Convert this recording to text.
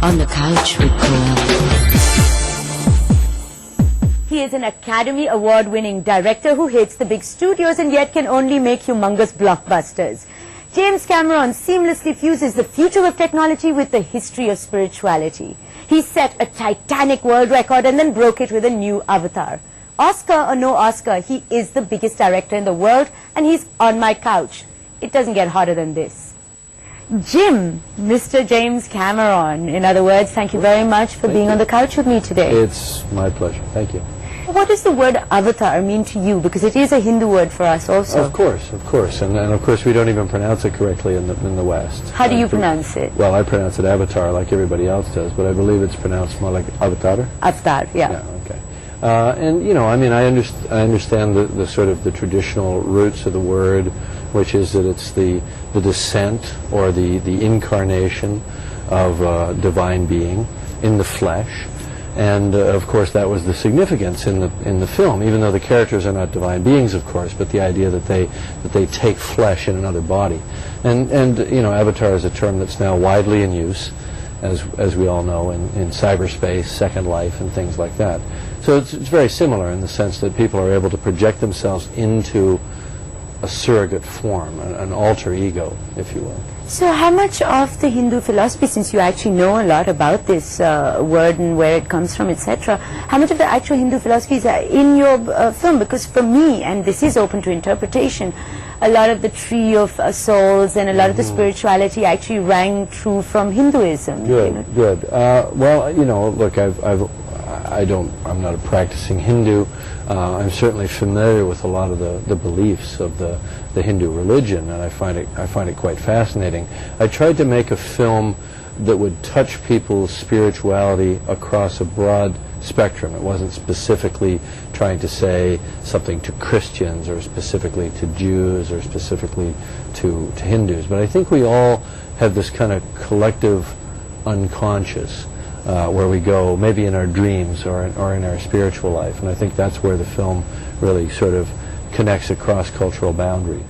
On the Couch with Koel. He is an Academy Award-winning director who hates the big studios and yet can only make humongous blockbusters. James Cameron seamlessly fuses the future of technology with the history of spirituality. He set a titanic world record and then broke it with a new Avatar. Oscar or no Oscar, he is the biggest director in the world and he's on my couch. It doesn't get hotter than this. Jim, Mr. James Cameron, in other words, thank you very much for being on the couch with me today. It's my pleasure. Thank you. What does the word avatar mean to you? Because it is a Hindu word for us also. Of course. And of course we don't even pronounce it correctly in the West. How do you pronounce it? Well, I pronounce it avatar like everybody else does, but I believe it's pronounced more like avatar. Avatar, yeah. Yeah, okay. And you know, I mean, I understand the sort of the traditional roots of the word, which is that it's the descent or the incarnation of a divine being in the flesh. And of course that was the significance in the film, even though the characters are not divine beings, of course, but the idea that they take flesh in another body. And you know, avatar is a term that's now widely in use, as we all know, in cyberspace, Second Life, and things like that. So it's very similar in the sense that people are able to project themselves into a surrogate form, an alter ego, if you will. So how much of the Hindu philosophy, since you actually know a lot about this word and where it comes from, etc., how much of the actual Hindu philosophy is in your film? Because for me, and this is open to interpretation, a lot of the tree of souls and a lot of the spirituality actually rang true from Hinduism. Good, you know? good. Well, you know, look, I'm not a practicing Hindu. I'm certainly familiar with a lot of the beliefs of the Hindu religion, and I find it quite fascinating. I tried to make a film that would touch people's spirituality across a broad spectrum. It wasn't specifically trying to say something to Christians or specifically to Jews or specifically to Hindus, but I think we all have this kind of collective unconscious where we go maybe in our dreams or in our spiritual life, and I think that's where the film really sort of connects across cultural boundaries.